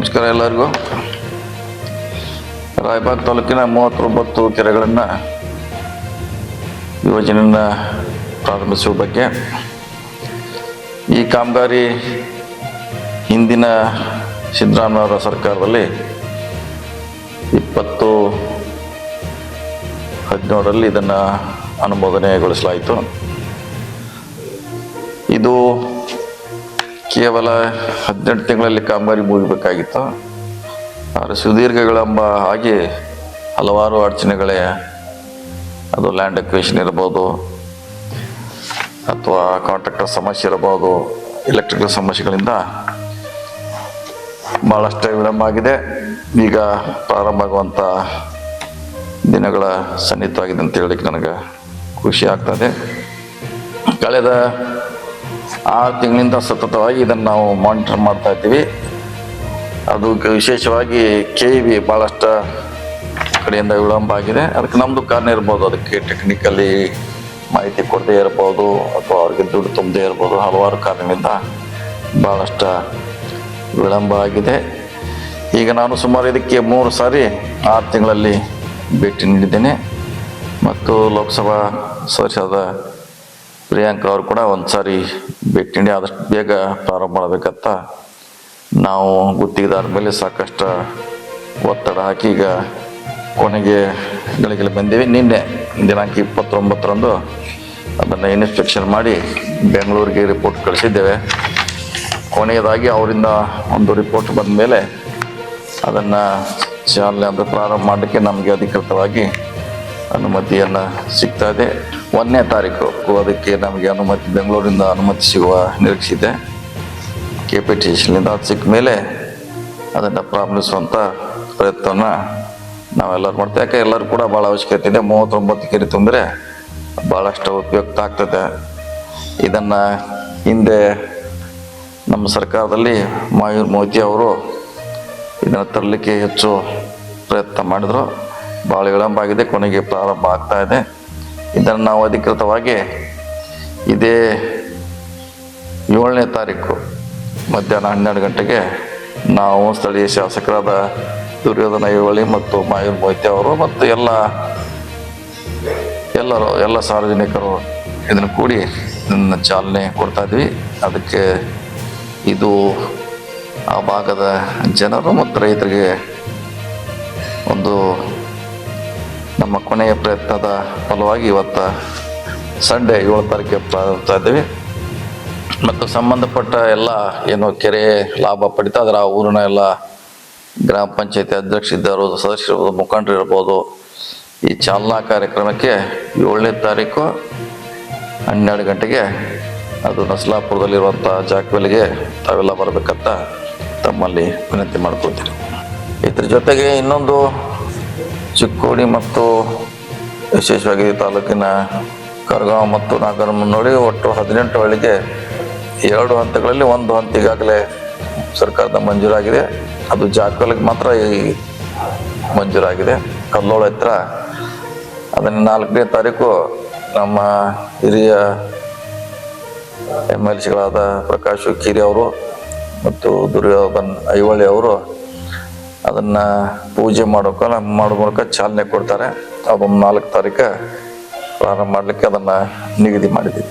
ನಮಸ್ಕಾರ ಎಲ್ಲರಿಗೂ. ರಾಯಬಾಗ್ ತಾಲೂಕಿನ 39 ಕೆರೆಗಳನ್ನು ಯೋಜನೆಯನ್ನು ಪ್ರಾರಂಭಿಸುವ ಬಗ್ಗೆ ಈ ಕಾಮಗಾರಿ ಹಿಂದಿನ ಸಿದ್ದರಾಮಯ್ಯ ಸರ್ಕಾರದಲ್ಲಿ 2017ರಲ್ಲಿ ಇದನ್ನು ಅನುಮೋದನೆಗೊಳಿಸಲಾಯಿತು. ಇದು ಕೇವಲ 18 ತಿಂಗಳಲ್ಲಿ ಕಾಮಗಾರಿ ಮುಗಿಬೇಕಾಗಿತ್ತು. ಆದರೆ ಸುದೀರ್ಘಗಳೆಂಬ ಹಾಗೆ ಹಲವಾರು ಅಡಚಣೆಗಳೇ, ಅದು ಲ್ಯಾಂಡ್ ಎಕ್ವೇಷನ್ ಇರ್ಬೋದು, ಅಥವಾ ಕಾಂಟ್ರಾಕ್ಟರ್ ಸಮಸ್ಯೆ ಇರಬಹುದು, ಎಲೆಕ್ಟ್ರಿಕಲ್ ಸಮಸ್ಯೆಗಳಿಂದ ಭಾಳಷ್ಟು ವಿಳಂಬ ಆಗಿದೆ. ಈಗ ಪ್ರಾರಂಭ ಆಗುವಂಥ ದಿನಗಳ ಸನ್ನಿಹಿತವಾಗಿದೆ ಅಂತ ಹೇಳಲಿಕ್ಕೆ ನನಗೆ ಖುಷಿ ಆಗ್ತದೆ. ಕಳೆದ 6 ತಿಂಗಳಿಂದ ಸತತವಾಗಿ ಇದನ್ನು ನಾವು ಮಾನಿಟರ್ ಮಾಡ್ತಾ ಇದ್ದೀವಿ. ಅದು ವಿಶೇಷವಾಗಿ KEB ಭಾಳಷ್ಟು ಕಡೆಯಿಂದ ವಿಳಂಬ ಆಗಿದೆ. ಅದಕ್ಕೆ ನಮ್ಮದು ಕಾರಣ ಇರ್ಬೋದು, ಅದಕ್ಕೆ ಟೆಕ್ನಿಕಲಿ ಮಾಹಿತಿ ಕೊಡದೇ ಇರ್ಬೋದು, ಅಥವಾ ಅವ್ರಿಗೆ ದುಡ್ಡು ತುಂಬದೇ ಇರ್ಬೋದು. ಹಲವಾರು ಕಾರಣದಿಂದ ಭಾಳಷ್ಟು ವಿಳಂಬ ಆಗಿದೆ. ಈಗ ನಾನು ಸುಮಾರು ಇದಕ್ಕೆ 3 ಸಾರಿ 6 ತಿಂಗಳಲ್ಲಿ ಭೇಟಿ ನೀಡಿದ್ದೇನೆ. ಮತ್ತು ಲೋಕಸಭಾ ಸದಸ್ಯರಾದ ಪ್ರಿಯಾಂಕ ಅವರು ಕೂಡ 1 ಸಾರಿ ಭೇಟಿ ನೀಡಿ ಆದಷ್ಟು ಬೇಗ ಪ್ರಾರಂಭ ಮಾಡಬೇಕಂತ ನಾವು ಗುತ್ತಿಗೆದಾರ ಮೇಲೆ ಸಾಕಷ್ಟು ಒತ್ತಡ ಹಾಕಿ ಈಗ ಕೊನೆಗೆ ಗಳಿಗೆಲ್ಲ ಬಂದೀವಿ. ನಿನ್ನೆ ದಿನಾಂಕ 29ರಂದು ಅದನ್ನು ಇನ್ಸ್ಪೆಕ್ಷನ್ ಮಾಡಿ ಬೆಂಗಳೂರಿಗೆ ರಿಪೋರ್ಟ್ ಕಳಿಸಿದ್ದೇವೆ. ಕೊನೆಯದಾಗಿ ಅವರಿಂದ ಒಂದು ರಿಪೋರ್ಟ್ ಬಂದ ಮೇಲೆ ಅದನ್ನು ಚಾಲನೆ ಅಂದರೆ ಪ್ರಾರಂಭ ಮಾಡಲಿಕ್ಕೆ ನಮಗೆ ಅಧಿಕೃತವಾಗಿ ಅನುಮತಿಯನ್ನು ಸಿಗ್ತಾ ಇದೆ. 1ನೇ ತಾರೀಕು ಅದಕ್ಕೆ ನಮಗೆ ಅನುಮತಿ, ಬೆಂಗಳೂರಿಂದ ಅನುಮತಿ ಸಿಗುವ ನಿರೀಕ್ಷೆ ಇದೆ. KPTCಯಿಂದ ಅದು ಸಿಕ್ಕ ಮೇಲೆ ಅದನ್ನು ಪ್ರಾರಂಭಿಸುವಂಥ ಪ್ರಯತ್ನವನ್ನು ನಾವೆಲ್ಲರೂ ಮಾಡ್ತೇವೆ. ಯಾಕೆ ಎಲ್ಲರೂ ಕೂಡ ಭಾಳ ಅವಶ್ಯಕತೆ ಇದೆ. 39 ಕೆರೆ ತುಂಬಿದ್ರೆ ಭಾಳಷ್ಟು ಉಪಯುಕ್ತ ಆಗ್ತದೆ. ಇದನ್ನು ಹಿಂದೆ ನಮ್ಮ ಸರ್ಕಾರದಲ್ಲಿ ಮಾಯೂರ್ ಮೋದಿ ಅವರು ಇದನ್ನು ತರಲಿಕ್ಕೆ ಹೆಚ್ಚು ಪ್ರಯತ್ನ ಮಾಡಿದರು. ಭಾಳ ವಿಳಂಬ ಆಗಿದೆ, ಕೊನೆಗೆ ಪ್ರಾರಂಭ ಆಗ್ತಾ ಇದೆ. ಇದನ್ನು ನಾವು ಅಧಿಕೃತವಾಗಿ ಇದೇ 7ನೇ ತಾರೀಕು ಮಧ್ಯಾಹ್ನ 12 ಗಂಟೆಗೆ ನಾವು ಸ್ಥಳೀಯ ಶಾಸಕರಾದ ದುರ್ಯೋಧನ ಐಹೊಳೆ ಮತ್ತು ಮಾಯೂರ್ ಮೊಯ್ತೆ ಅವರು ಮತ್ತು ಎಲ್ಲ ಸಾರ್ವಜನಿಕರು ಇದನ್ನು ಕೂಡಿ ಇದನ್ನು ಚಾಲನೆ ಕೊಡ್ತಾ ಇದ್ವಿ. ಅದಕ್ಕೆ ಇದು ಆ ಭಾಗದ ಜನರು ಮತ್ತು ರೈತರಿಗೆ ಒಂದು ನಮ್ಮ ಕೊನೆಯ ಪ್ರಯತ್ನದ ಫಲವಾಗಿ ಇವತ್ತು ಸಂಡೇ 7 ತಾರೀಕಿಗೆ ಪ್ರಾರಂಭಿಸ್ತಾ ಇದ್ದೀವಿ. ಮತ್ತು ಸಂಬಂಧಪಟ್ಟ ಎಲ್ಲ ಏನು ಕೆರೆ ಲಾಭ ಪಡಿತಾ ಅದರ ಊರಿನ ಎಲ್ಲ ಗ್ರಾಮ ಪಂಚಾಯತಿ ಅಧ್ಯಕ್ಷರಿದ್ದರು, ಸದಸ್ಯರು, ಮುಖಂಡರು ಇರ್ಬೋದು. ಈ ಚಾಲನಾ ಕಾರ್ಯಕ್ರಮಕ್ಕೆ 7ನೇ ತಾರೀಕು 12 ಗಂಟೆಗೆ ಅದು ನಸಲಾಪುರದಲ್ಲಿರುವಂಥ ಜಾಗಗಳಿಗೆ ತಾವೆಲ್ಲ ಬರಬೇಕಂತ ತಮ್ಮಲ್ಲಿ ವಿನಂತಿ ಮಾಡ್ಕೊಳ್ತೀನಿ. ಇದ್ರ ಜೊತೆಗೆ ಇನ್ನೊಂದು ಚಿಕ್ಕೋಡಿ ಮತ್ತು ವಿಶೇಷವಾಗಿ ತಾಲೂಕಿನ ಕರಗಾಂವ್ ಮತ್ತು ನಾಗರಮುನ್ನೋಳಿ ಒಟ್ಟು 18 ಹಳ್ಳಿಗೆ 2 ಹಂತಗಳಲ್ಲಿ 1 ಹಂತ ಈಗಾಗಲೇ ಸರ್ಕಾರದ ಮಂಜೂರಾಗಿದೆ. ಅದು ಜಾಗಗಳಿಗೆ ಮಾತ್ರ ಮಂಜೂರಾಗಿದೆ. ಕಲ್ಲೋಳ ಹತ್ರ ಅದನ್ನು 4ನೇ ತಾರೀಕು ನಮ್ಮ ಹಿರಿಯ MLCಗಳಾದ ಪ್ರಕಾಶ್ ಹುಕ್ಕೇರಿ ಅವರು ಮತ್ತು ದುರ್ಯೋಧನ್ ಐಹೊಳೆ ಅವರು ಅದನ್ನು ಪೂಜೆ ಮಾಡೋ ಮೂಲಕ ಚಾಲನೆ ಕೊಡ್ತಾರೆ. ಅದೊಂದು 4 ತಾರೀಕು ಪ್ರಾರಂಭ ಮಾಡಲಿಕ್ಕೆ ಅದನ್ನು ನಿಗದಿ ಮಾಡಿದ್ದೀವಿ.